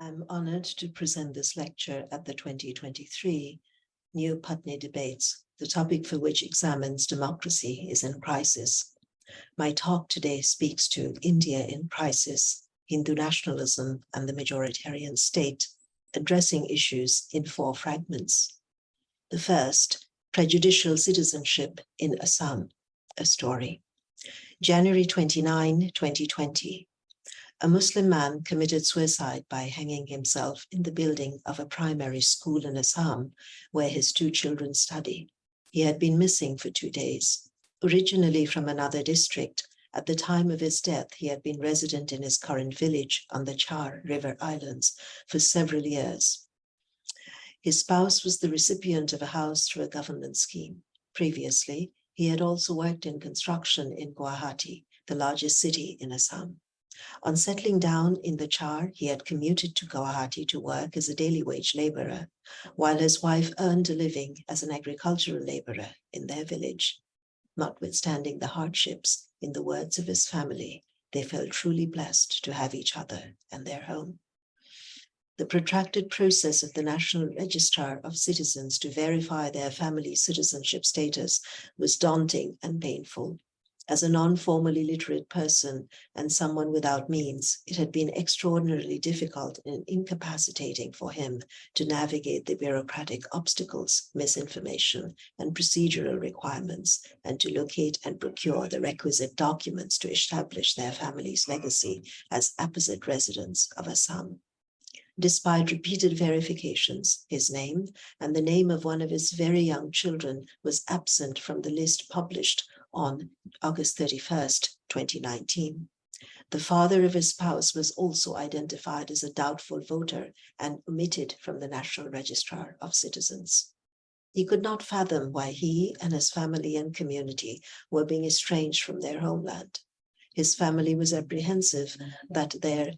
I'm honored to present this lecture at the 2023 New Putney Debates, the topic for which examines democracy is in crisis. My talk today speaks to India in crisis, Hindu nationalism, and the majoritarian state, addressing issues in 4 fragments. The first, prejudicial citizenship in Assam, a story. January 29, 2020. A Muslim man committed suicide by hanging himself in the building of a primary school in Assam, where his 2 children study. He had been missing for 2 days. Originally from another district, at the time of his death, he had been resident in his current village on the Char River Islands for several years. His spouse was the recipient of a house through a government scheme. Previously, he had also worked in construction in Guwahati, the largest city in Assam. On settling down in the Char, he had commuted to Guwahati to work as a daily wage laborer, while his wife earned a living as an agricultural laborer in their village. Notwithstanding the hardships, in the words of his family, they felt truly blessed to have each other and their home. The protracted process of the National Registrar of Citizens to verify their family citizenship status was daunting and painful. As a non-formally literate person and someone without means, it had been extraordinarily difficult and incapacitating for him to navigate the bureaucratic obstacles, misinformation, and procedural requirements, and to locate and procure the requisite documents to establish their family's legacy as apposite residents of Assam. Despite repeated verifications, his name and the name of one of his very young children was absent from the list published on August 31st, 2019. The father of his spouse was also identified as a doubtful voter and omitted from the National Registrar of Citizens. He could not fathom why he and his family and community were being estranged from their homeland. His family was apprehensive that their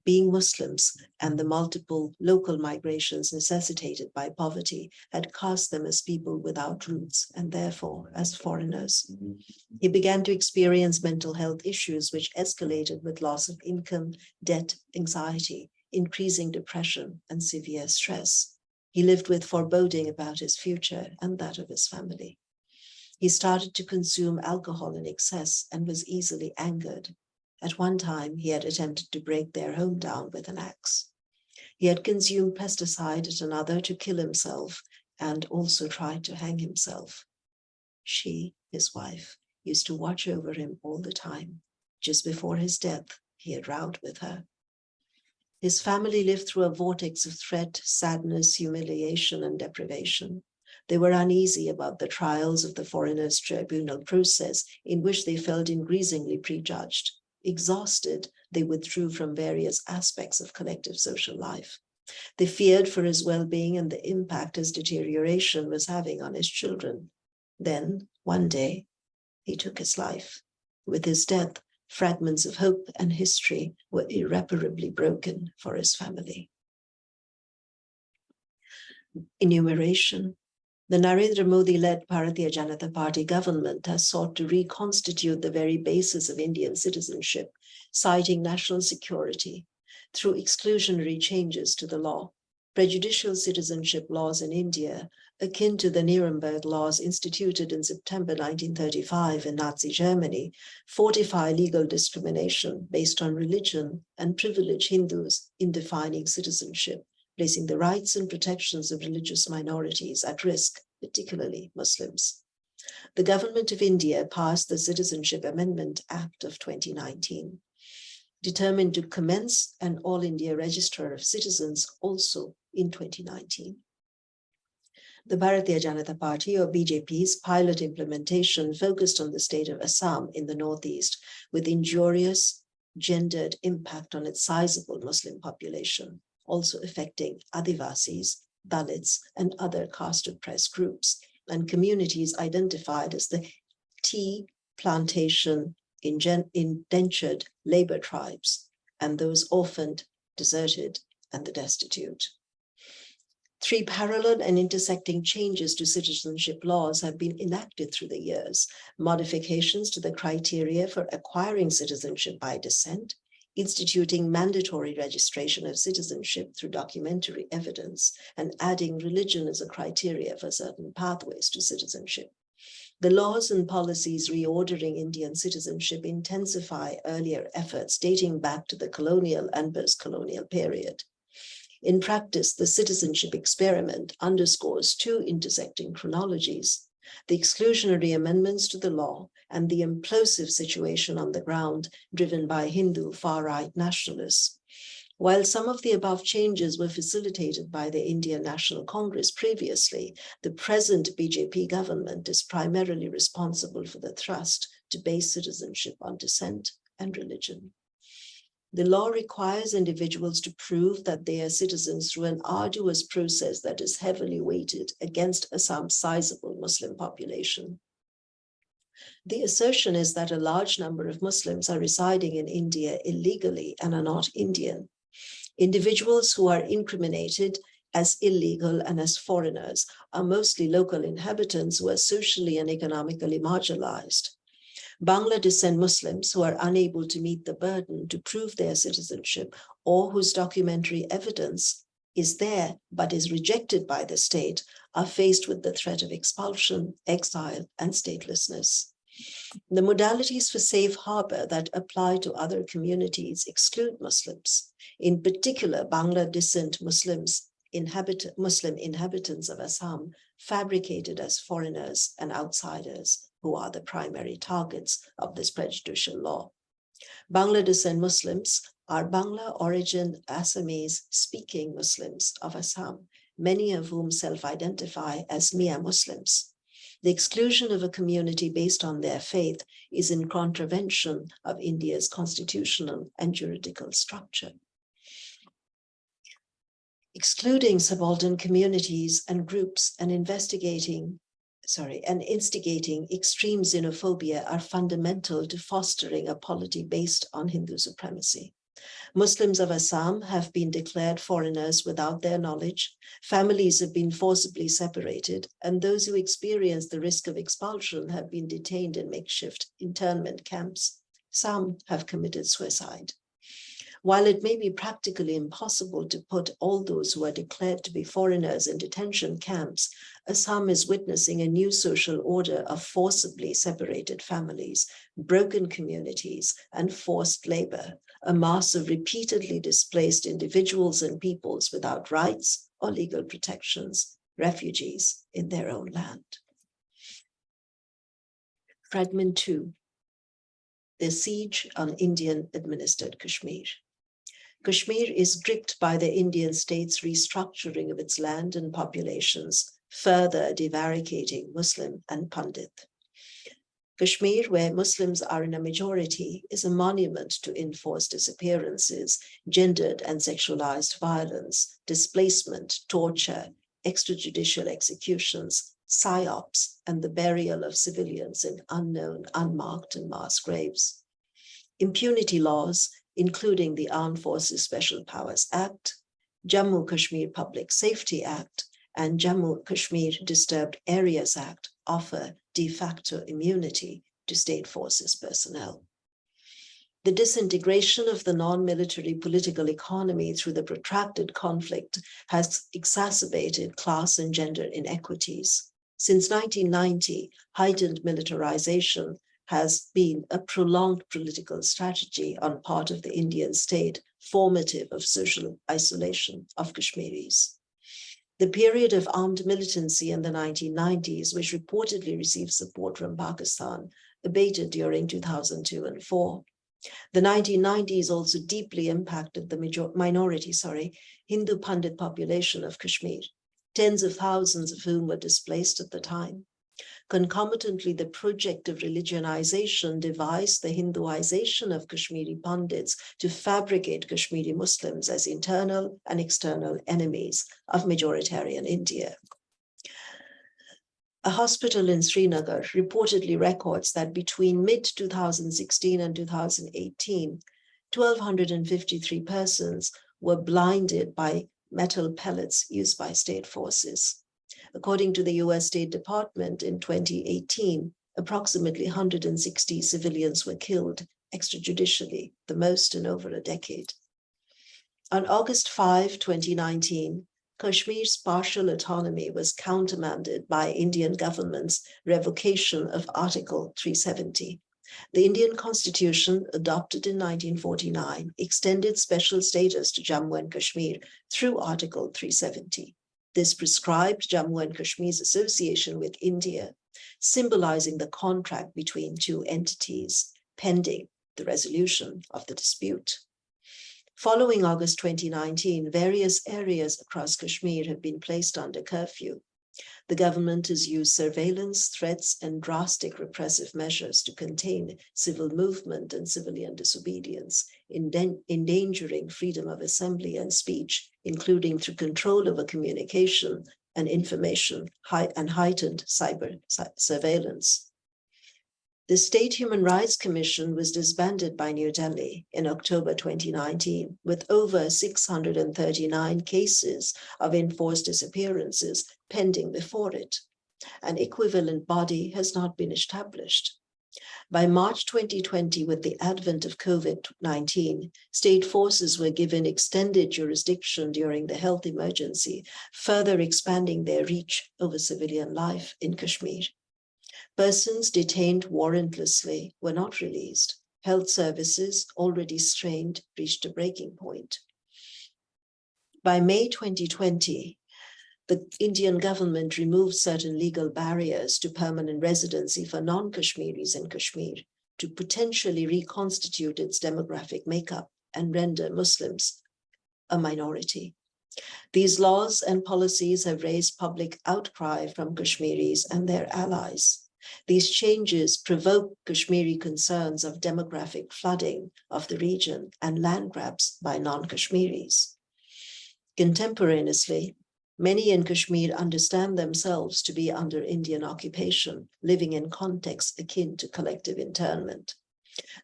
being Muslims and the multiple local migrations necessitated by poverty had cast them as people without roots and therefore as foreigners. He began to experience mental health issues which escalated with loss of income, debt, anxiety, increasing depression, and severe stress. He lived with foreboding about his future and that of his family. He started to consume alcohol in excess and was easily angered. At one time, he had attempted to break their home down with an axe. He had consumed pesticide at another to kill himself and also tried to hang himself. She, his wife, used to watch over him all the time. Just before his death, he had rowed with her. His family lived through a vortex of threat, sadness, humiliation, and deprivation. They were uneasy about the trials of the foreigners' tribunal process, in which they felt increasingly prejudged. Exhausted, they withdrew from various aspects of collective social life. They feared for his well-being and the impact his deterioration was having on his children. Then, one day, he took his life. With his death, fragments of hope and history were irreparably broken for his family. Enumeration. The Narendra Modi-led Bharatiya Janata Party government has sought to reconstitute the very basis of Indian citizenship, citing national security through exclusionary changes to the law. Prejudicial citizenship laws in India, akin to the Nuremberg laws instituted in September 1935 in Nazi Germany, fortify legal discrimination based on religion and privilege Hindus in defining citizenship, placing the rights and protections of religious minorities at risk, particularly Muslims. The government of India passed the Citizenship Amendment Act of 2019, determined to commence an All India Register of Citizens also in 2019. The Bharatiya Janata Party, or BJP's pilot implementation focused on the state of Assam in the northeast, with injurious gendered impact on its sizable Muslim population, also affecting Adivasis, Dalits, and other caste-oppressed groups, and communities identified as the tea plantation indentured labor tribes, and those orphaned, deserted, and the destitute. 3 parallel and intersecting changes to citizenship laws have been enacted through the years: modifications to the criteria for acquiring citizenship by descent, instituting mandatory registration of citizenship through documentary evidence, and adding religion as a criteria for certain pathways to citizenship. The laws and policies reordering Indian citizenship intensify earlier efforts dating back to the colonial and post-colonial period. In practice, the citizenship experiment underscores two intersecting chronologies: the exclusionary amendments to the law and the implosive situation on the ground driven by Hindu far-right nationalists. While some of the above changes were facilitated by the Indian National Congress previously, the present BJP government is primarily responsible for the thrust to base citizenship on descent and religion. The law requires individuals to prove that they are citizens through an arduous process that is heavily weighted against Assam's sizable Muslim population. The assertion is that a large number of Muslims are residing in India illegally and are not Indian. Individuals who are incriminated as illegal and as foreigners are mostly local inhabitants who are socially and economically marginalized. Bangla descent Muslims who are unable to meet the burden to prove their citizenship or whose documentary evidence is there but is rejected by the state are faced with the threat of expulsion, exile, and statelessness. The modalities for safe harbor that apply to other communities exclude Muslims, in particular Bangla descent Muslim inhabitants of Assam, fabricated as foreigners and outsiders who are the primary targets of this prejudicial law. Bangla descent Muslims are Bangla origin Assamese speaking Muslims of Assam, many of whom self-identify as Mia Muslims. The exclusion of a community based on their faith is in contravention of India's constitutional and juridical structure. Excluding subaltern communities and groups and instigating extreme xenophobia are fundamental to fostering a polity based on Hindu supremacy. Muslims of Assam have been declared foreigners without their knowledge, families have been forcibly separated, and those who experience the risk of expulsion have been detained in makeshift internment camps. Some have committed suicide. While it may be practically impossible to put all those who are declared to be foreigners in detention camps, Assam is witnessing a new social order of forcibly separated families, broken communities, and forced labor, a mass of repeatedly displaced individuals and peoples without rights or legal protections, refugees in their own land. Fragment 2. The siege on Indian-administered Kashmir. Kashmir is gripped by the Indian state's restructuring of its land and populations, further divaricating Muslim and Pandit. Kashmir, where Muslims are in a majority, is a monument to enforced disappearances, gendered and sexualized violence, displacement, torture, extrajudicial executions, psyops, and the burial of civilians in unknown, unmarked, and mass graves. Impunity laws, including the Armed Forces Special Powers Act, Jammu Kashmir Public Safety Act, and Jammu Kashmir Disturbed Areas Act, offer de facto immunity to state forces personnel. The disintegration of the non-military political economy through the protracted conflict has exacerbated class and gender inequities. Since 1990, heightened militarization has been a prolonged political strategy on part of the Indian state, formative of social isolation of Kashmiris. The period of armed militancy in the 1990s, which reportedly received support from Pakistan, abated during 2002 and 2004. The 1990s also deeply impacted the Hindu Pandit population of Kashmir, tens of thousands of whom were displaced at the time. Concomitantly, the project of religionization devised the Hinduization of Kashmiri Pandits to fabricate Kashmiri Muslims as internal and external enemies of majoritarian India. A hospital in Srinagar reportedly records that between mid-2016 and 2018, 1,253 persons were blinded by metal pellets used by state forces. According to the US State Department, in 2018, approximately 160 civilians were killed extrajudicially, the most in over a decade. On August 5, 2019, Kashmir's partial autonomy was countermanded by Indian government's revocation of Article 370. The Indian Constitution, adopted in 1949, extended special status to Jammu and Kashmir through Article 370. This prescribed Jammu and Kashmir's association with India, symbolizing the contract between two entities, pending the resolution of the dispute. Following August 2019, various areas across Kashmir have been placed under curfew. The government has used surveillance, threats, and drastic repressive measures to contain civil movement and civilian disobedience, endangering freedom of assembly and speech, including through control over communication and information and heightened cyber surveillance. The State Human Rights Commission was disbanded by New Delhi in October 2019, with over 639 cases of enforced disappearances pending before it. An equivalent body has not been established. By March 2020, with the advent of COVID-19, state forces were given extended jurisdiction during the health emergency, further expanding their reach over civilian life in Kashmir. Persons detained warrantlessly were not released. Health services, already strained, reached a breaking point. By May 2020, the Indian government removed certain legal barriers to permanent residency for non-Kashmiris in Kashmir to potentially reconstitute its demographic makeup and render Muslims a minority. These laws and policies have raised public outcry from Kashmiris and their allies. These changes provoke Kashmiri concerns of demographic flooding of the region and land grabs by non-Kashmiris. Contemporaneously, many in Kashmir understand themselves to be under Indian occupation, living in contexts akin to collective internment.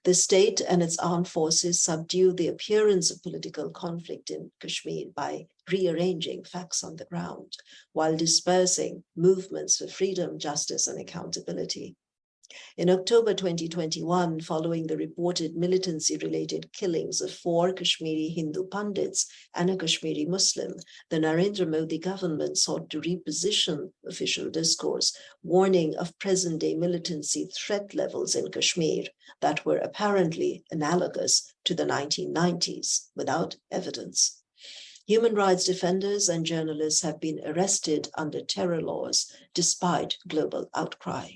The state and its armed forces subdue the appearance of political conflict in Kashmir by rearranging facts on the ground, while dispersing movements for freedom, justice, and accountability. In October 2021, following the reported militancy-related killings of 4 Kashmiri Hindu Pandits and a Kashmiri Muslim, the Narendra Modi government sought to reposition official discourse, warning of present-day militancy threat levels in Kashmir that were apparently analogous to the 1990s, without evidence. Human rights defenders and journalists have been arrested under terror laws despite global outcry.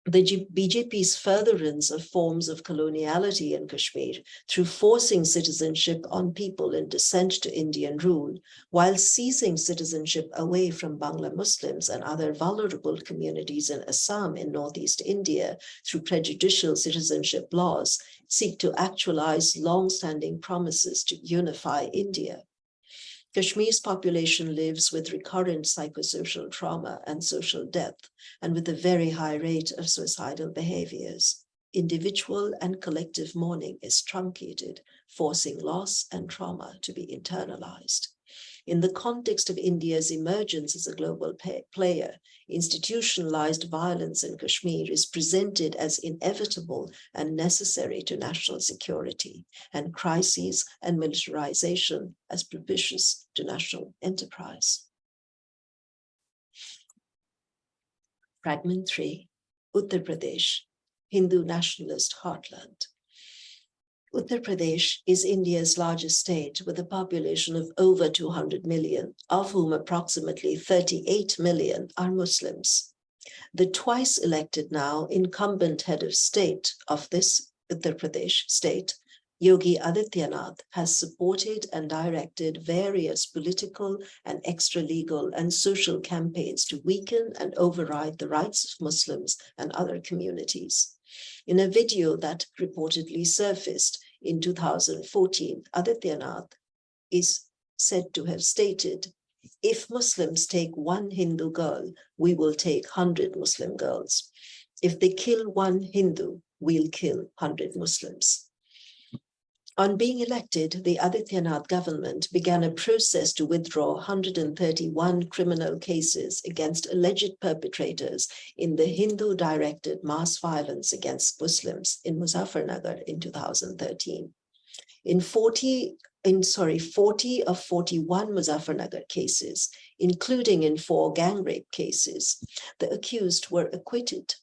The BJP's furtherance of forms of coloniality in Kashmir through forcing citizenship on people in dissent to Indian rule, while seizing citizenship away from Bangla Muslims and other vulnerable communities in Assam in northeast India through prejudicial citizenship laws, seek to actualize long-standing promises to unify India. Kashmir's population lives with recurrent psychosocial trauma and social death, and with a very high rate of suicidal behaviors. Individual and collective mourning is truncated, forcing loss and trauma to be internalized. In the context of India's emergence as a global player, institutionalized violence in Kashmir is presented as inevitable and necessary to national security, and crises and militarization as propitious to national enterprise. Fragment 3, Uttar Pradesh, Hindu Nationalist Heartland. Uttar Pradesh is India's largest state with a population of over 200 million, of whom approximately 38 million are Muslims. The twice elected now incumbent head of state of this Uttar Pradesh state, Yogi Adityanath, has supported and directed various political and extra-legal and social campaigns to weaken and override the rights of Muslims and other communities. In a video that reportedly surfaced in 2014, Adityanath is said to have stated, "If Muslims take one Hindu girl, we will take 100 Muslim girls. If they kill one Hindu, we'll kill 100 Muslims." On being elected, the Adityanath government began a process to withdraw 131 criminal cases against alleged perpetrators in the Hindu-directed mass violence against Muslims in Muzaffarnagar in 2013. In 40 of 41 Muzaffarnagar cases, including in 4 gang rape cases, the accused were acquitted.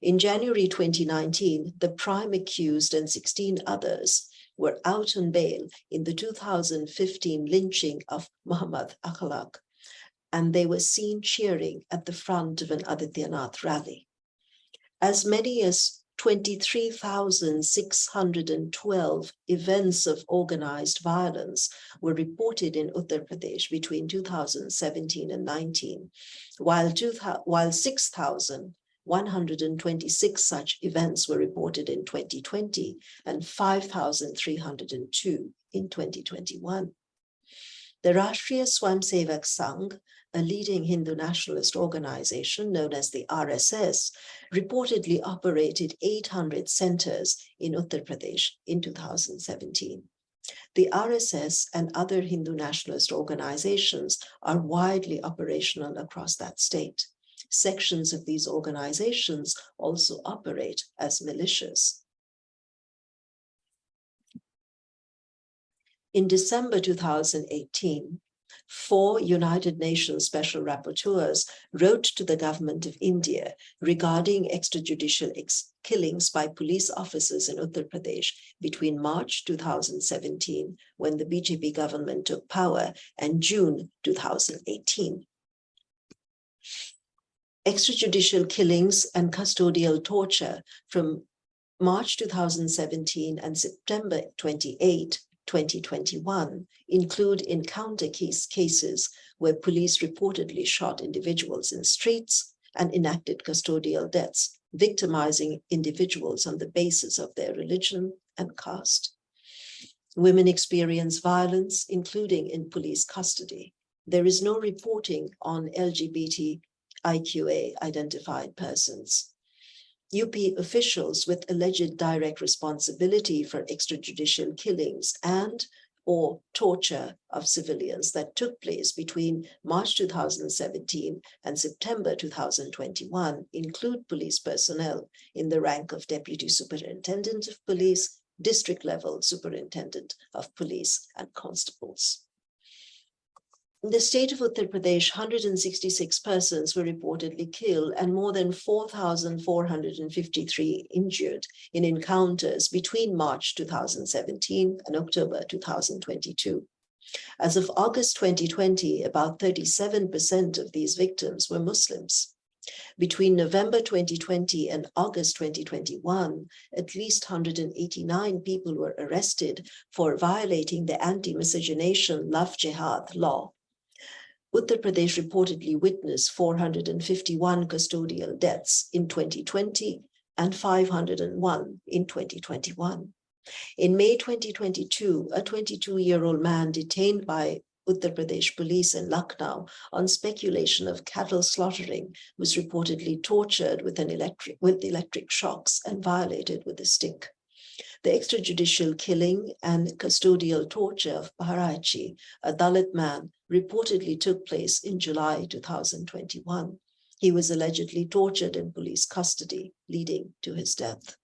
In January 2019, the prime accused and 16 others were out on bail in the 2015 lynching of Muhammad Akhlaq, and they were seen cheering at the front of an Adityanath rally. As many as 23,612 events of organized violence were reported in Uttar Pradesh between 2017 and 19, while 6,126 such events were reported in 2020 and 5,302 in 2021. The Rashtriya Swayamsevak Sangh, a leading Hindu nationalist organization known as the RSS, reportedly operated 800 centers in Uttar Pradesh in 2017. The RSS and other Hindu nationalist organizations are widely operational across that state. Sections of these organizations also operate as militias. In December 2018, 4 United Nations Special Rapporteurs wrote to the government of India regarding extrajudicial killings by police officers in Uttar Pradesh between March 2017, when the BJP government took power, and June 2018. Extrajudicial killings and custodial torture from March 2017 and September 28, 2021 include encounter cases where police reportedly shot individuals in streets and enacted custodial deaths, victimizing individuals on the basis of their religion and caste. Women experience violence, including in police custody. There is no reporting on LGBTIQA identified persons. UP officials with alleged direct responsibility for extrajudicial killings and or torture of civilians that took place between March 2017 and September 2021 include police personnel in the rank of Deputy Superintendent of Police, District Level Superintendent of Police, and constables. In the state of Uttar Pradesh, 166 persons were reportedly killed and more than 4,453 injured in encounters between March 2017 and October 2022. As of August 2020, about 37% of these victims were Muslims. Between November 2020 and August 2021, at least 189 people were arrested for violating the anti-miscegenation love jihad law. Uttar Pradesh reportedly witnessed 451 custodial deaths in 2020 and 501 in 2021. In May 2022, a 22-year-old man detained by Uttar Pradesh police in Lucknow on speculation of cattle slaughtering was reportedly tortured with electric shocks and violated with a stick. The extrajudicial killing and custodial torture of Baharachi, a Dalit man, reportedly took place in July 2021. He was allegedly tortured in police custody, leading to his death.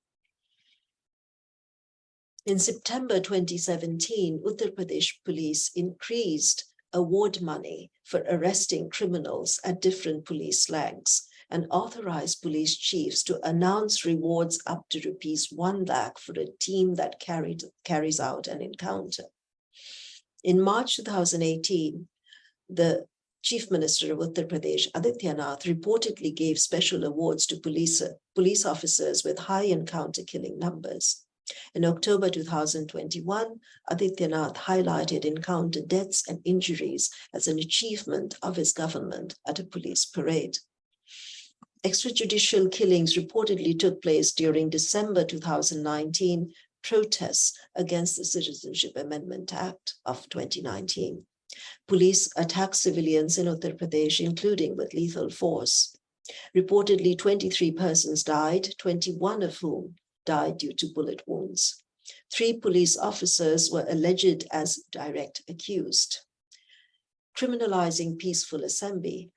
In September 2017, Uttar Pradesh police increased award money for arresting criminals at different police ranks and authorized police chiefs to announce rewards up to ₹1 lakh for a team that carries out an encounter. In March 2018, the Chief Minister of Uttar Pradesh, Adityanath, reportedly gave special awards to police officers with high encounter killing numbers. In October 2021, Adityanath highlighted encounter deaths and injuries as an achievement of his government at a police parade. Extrajudicial killings reportedly took place during December 2019 protests against the Citizenship Amendment Act of 2019. Police attacked civilians in Uttar Pradesh, including with lethal force. Reportedly, 23 persons died, 21 of whom died due to bullet wounds. 3 police officers were alleged as direct accused. Criminalizing peaceful assembly,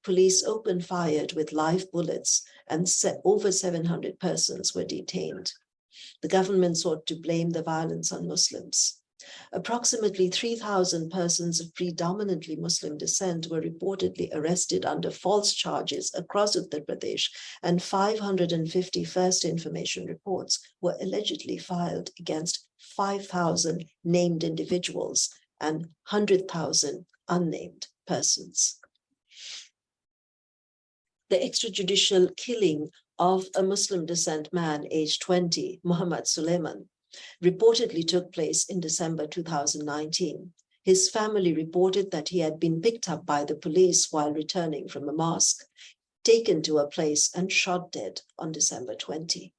police opened fired with live bullets and over 700 persons were detained. The government sought to blame the violence on Muslims. Approximately 3,000 persons of predominantly Muslim descent were reportedly arrested under false charges across Uttar Pradesh, and 550 first information reports were allegedly filed against 5,000 named individuals and 100,000 unnamed persons. The extrajudicial killing of a Muslim descent man aged 20, Muhammad Suleiman, reportedly took place in December 2019. His family reported that he had been picked up by the police while returning from a mosque, taken to a place and shot dead on December 20.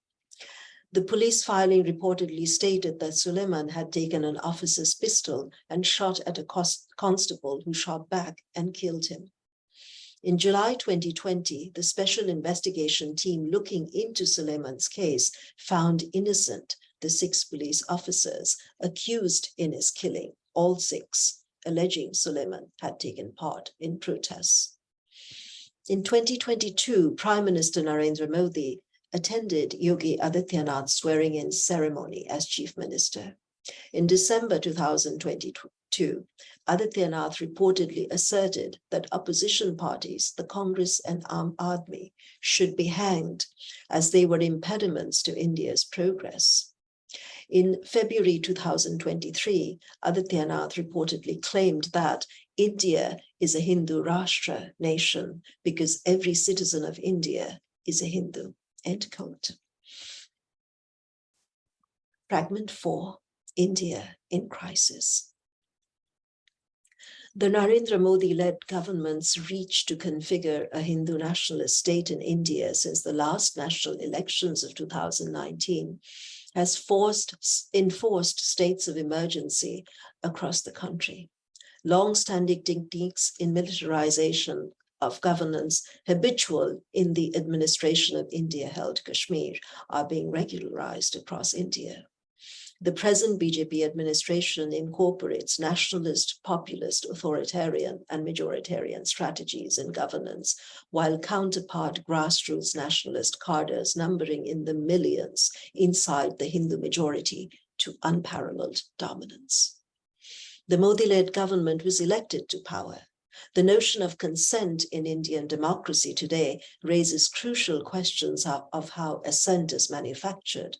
The police filing reportedly stated that Suleiman had taken an officer's pistol and shot at a constable who shot back and killed him. In July 2020, the special investigation team looking into Suleiman's case found innocent the 6 police officers accused in his killing, all 6, alleging Suleiman had taken part in protests. In 2022, Prime Minister Narendra Modi attended Yogi Adityanath's swearing-in ceremony as Chief Minister. In December 2022, Adityanath reportedly asserted that opposition parties, the Congress and Aam Aadmi, should be hanged as they were impediments to India's progress. In February 2023, Adityanath reportedly claimed that India is a Hindu Rashtra nation because every citizen of India is a Hindu, end quote. Fragment 4, India in crisis. The Narendra Modi-led government's reach to configure a Hindu nationalist state in India since the last national elections of 2019 has enforced states of emergency across the country. Long-standing techniques in militarization of governance, habitual in the administration of India-held Kashmir, are being regularized across India. The present BJP administration incorporates nationalist, populist, authoritarian, and majoritarian strategies in governance, while counterpart grassroots nationalist cadres numbering in the millions inside the Hindu majority to unparalleled dominance. The Modi-led government was elected to power. The notion of consent in Indian democracy today raises crucial questions of how assent is manufactured,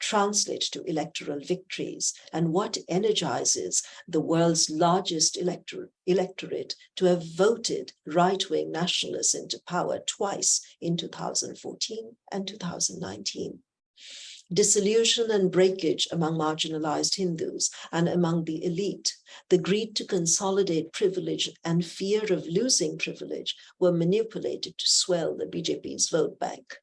translate to electoral victories, and what energizes the world's largest electorate to have voted right-wing nationalists into power twice in 2014 and 2019. Disillusion and breakage among marginalized Hindus and among the elite, the greed to consolidate privilege and fear of losing privilege were manipulated to swell the BJP's vote bank.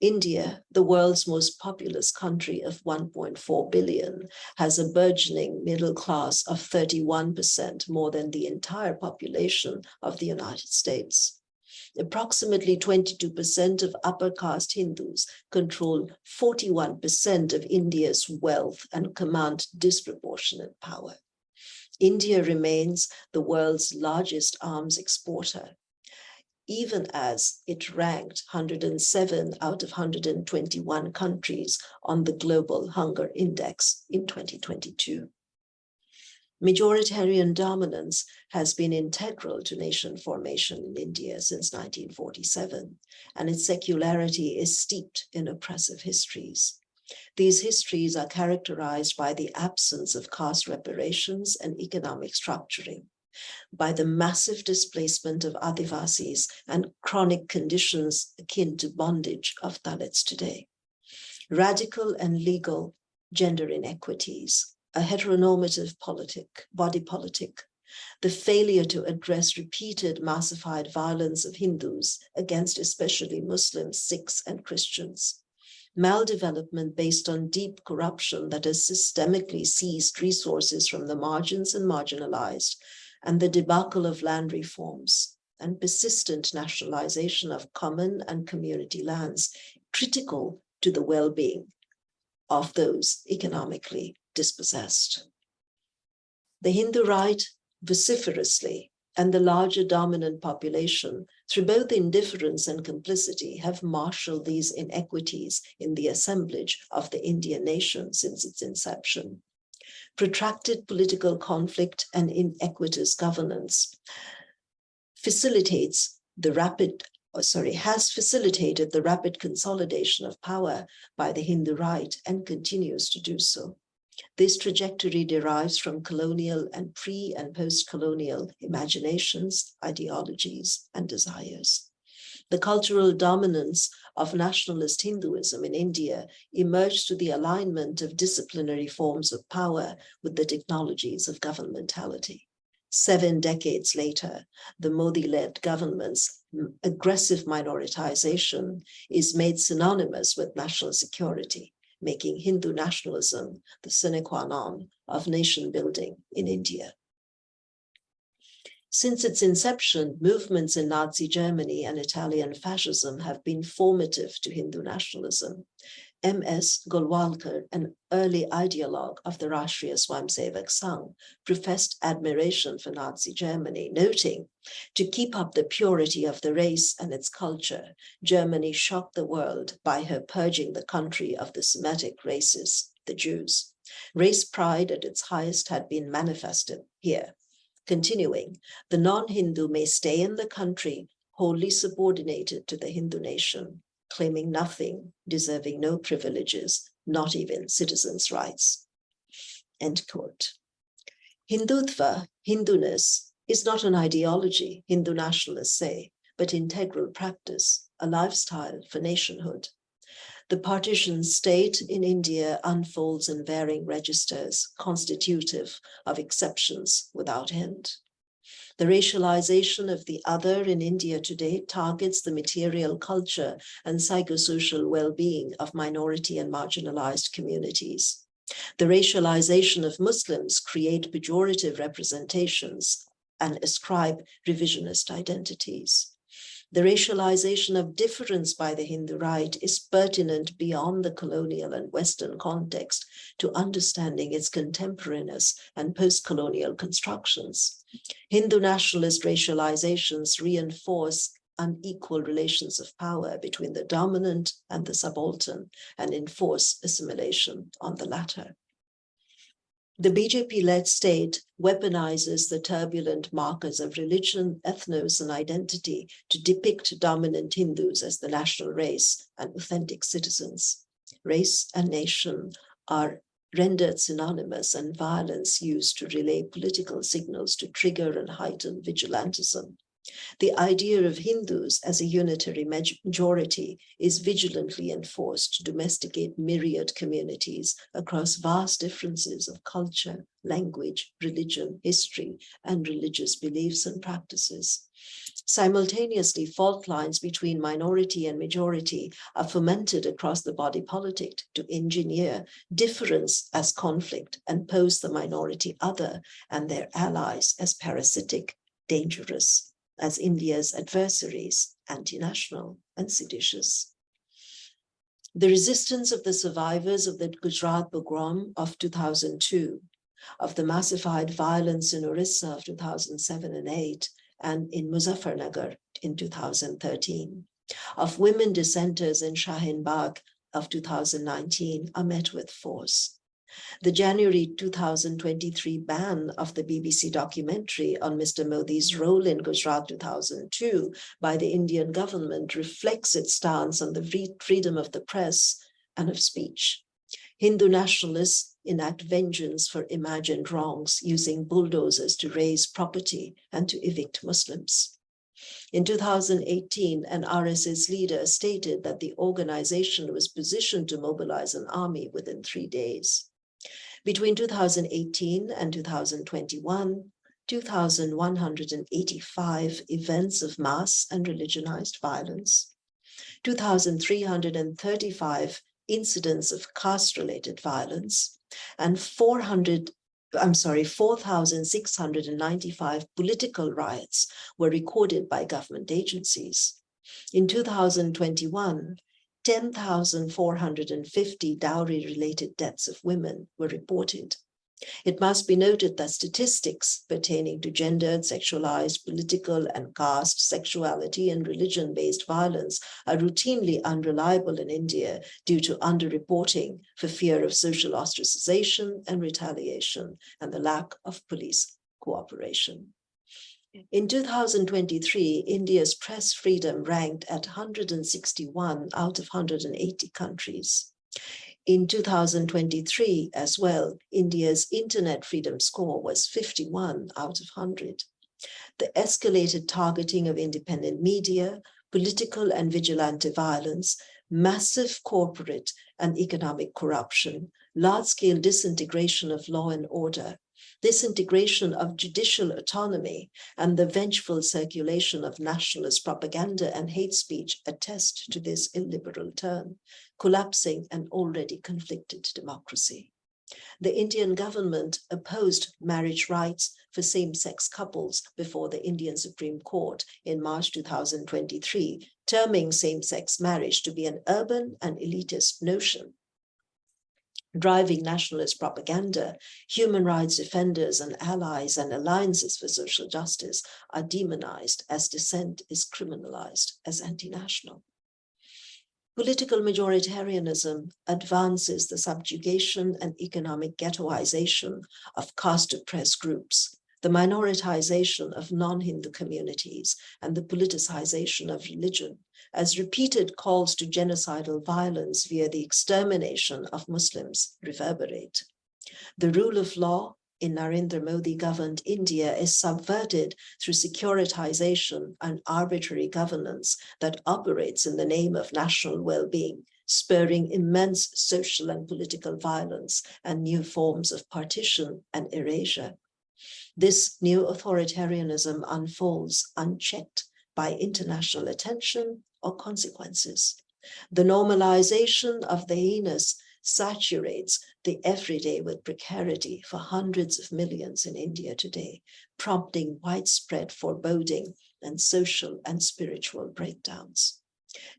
India, the world's most populous country of 1.4 billion, has a burgeoning middle class of 31%, more than the entire population of the United States. Approximately 22% of upper caste Hindus control 41% of India's wealth and command disproportionate power. India remains the world's largest arms exporter, even as it ranked 107 out of 121 countries on the Global Hunger Index in 2022. Majoritarian dominance has been integral to nation formation in India since 1947, and its secularity is steeped in oppressive histories. These histories are characterized by the absence of caste reparations and economic structuring, by the massive displacement of Adivasis and chronic conditions akin to bondage of Dalits today, radical and legal gender inequities, a heteronormative body politic, the failure to address repeated massified violence of Hindus against especially Muslims, Sikhs, and Christians, maldevelopment based on deep corruption that has systemically seized resources from the margins and marginalized, and the debacle of land reforms and persistent nationalization of common and community lands, critical to the well-being of those economically dispossessed. The Hindu right vociferously and the larger dominant population, through both indifference and complicity, have marshaled these inequities in the assemblage of the Indian nation since its inception. Protracted political conflict and inequitous governance has facilitated the rapid consolidation of power by the Hindu right and continues to do so. This trajectory derives from colonial and pre- and post-colonial imaginations, ideologies, and desires. The cultural dominance of nationalist Hinduism in India emerged through the alignment of disciplinary forms of power with the technologies of governmentality. 7 decades later, the Modi-led government's aggressive minoritization is made synonymous with national security, making Hindu nationalism the sine qua non of nation building in India. Since its inception, movements in Nazi Germany and Italian fascism have been formative to Hindu nationalism. M.S. Golwalkar, an early ideologue of the Rashtriya Swayamsevak Sangh, professed admiration for Nazi Germany, noting, "To keep up the purity of the race and its culture, Germany shocked the world by her purging the country of the Semitic races, the Jews. Race pride at its highest had been manifested here." Continuing, "The non-Hindu may stay in the country wholly subordinated to the Hindu nation, claiming nothing, deserving no privileges, not even citizens' rights." End quote. Hindutva, Hinduness, is not an ideology, Hindu nationalists say, but integral practice, a lifestyle for nationhood. The partition state in India unfolds in varying registers, constitutive of exceptions without end. The racialization of the other in India today targets the material culture and psychosocial well-being of minority and marginalized communities. The racialization of Muslims create pejorative representations and ascribe revisionist identities. The racialization of difference by the Hindu right is pertinent beyond the colonial and Western context to understanding its contemporaneous and post-colonial constructions. Hindu nationalist racializations reinforce unequal relations of power between the dominant and the subaltern and enforce assimilation on the latter. The BJP-led state weaponizes the turbulent markers of religion, ethnos, and identity to depict dominant Hindus as the national race and authentic citizens. Race and nation are rendered synonymous, and violence used to relay political signals to trigger and heighten vigilantism. The idea of Hindus as a unitary majority is vigilantly enforced to domesticate myriad communities across vast differences of culture, language, religion, history, and religious beliefs and practices. Simultaneously, fault lines between minority and majority are fomented across the body politic to engineer difference as conflict and pose the minority other and their allies as parasitic, dangerous, as India's adversaries, anti-national and seditious. The resistance of the survivors of the Gujarat pogrom of 2002, of the massified violence in Orissa of 2007 and 8, and in Muzaffarnagar in 2013, of women dissenters in Shaheen Bagh of 2019 are met with force. The January 2023 ban of the BBC documentary on Mr. Modi's role in Gujarat 2002 by the Indian government reflects its stance on the freedom of the press and of speech. Hindu nationalists enact vengeance for imagined wrongs using bulldozers to raise property and to evict Muslims. In 2018, an RSS leader stated that the organization was positioned to mobilize an army within 3 days. Between 2018 and 2021, 2,185 events of mass and religionized violence, 2,335 incidents of caste-related violence, and 4,695 political riots were recorded by government agencies. In 2021, 10,450 dowry-related deaths of women were reported. It must be noted that statistics pertaining to gendered, sexualized, political, and caste, sexuality, and religion-based violence are routinely unreliable in India due to underreporting for fear of social ostracization and retaliation, and the lack of police cooperation. In 2023, India's press freedom ranked at 161 out of 180 countries. In 2023 as well, India's internet freedom score was 51 out of 100. The escalated targeting of independent media, political and vigilante violence, massive corporate and economic corruption, large-scale disintegration of law and order, disintegration of judicial autonomy, and the vengeful circulation of nationalist propaganda and hate speech attest to this illiberal turn, collapsing an already conflicted democracy. The Indian government opposed marriage rights for same-sex couples before the Indian Supreme Court in March 2023, terming same-sex marriage to be an urban and elitist notion. Driving nationalist propaganda, human rights defenders and allies and alliances for social justice are demonized as dissent is criminalized as anti-national. Political majoritarianism advances the subjugation and economic ghettoization of caste-oppressed groups, the minoritization of non-Hindu communities, and the politicization of religion, as repeated calls to genocidal violence via the extermination of Muslims reverberate. The rule of law in Narendra Modi-governed India is subverted through securitization and arbitrary governance that operates in the name of national well-being, spurring immense social and political violence and new forms of partition and erasure. This new authoritarianism unfolds unchecked by international attention or consequences. The normalization of the heinous saturates the everyday with precarity for hundreds of millions in India today, prompting widespread foreboding and social and spiritual breakdowns.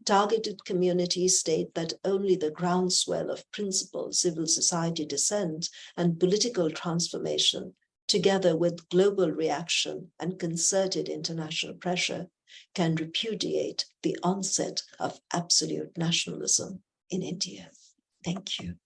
Targeted communities state that only the groundswell of principled civil society dissent and political transformation, together with global reaction and concerted international pressure, can repudiate the onset of absolute nationalism in India. Thank you.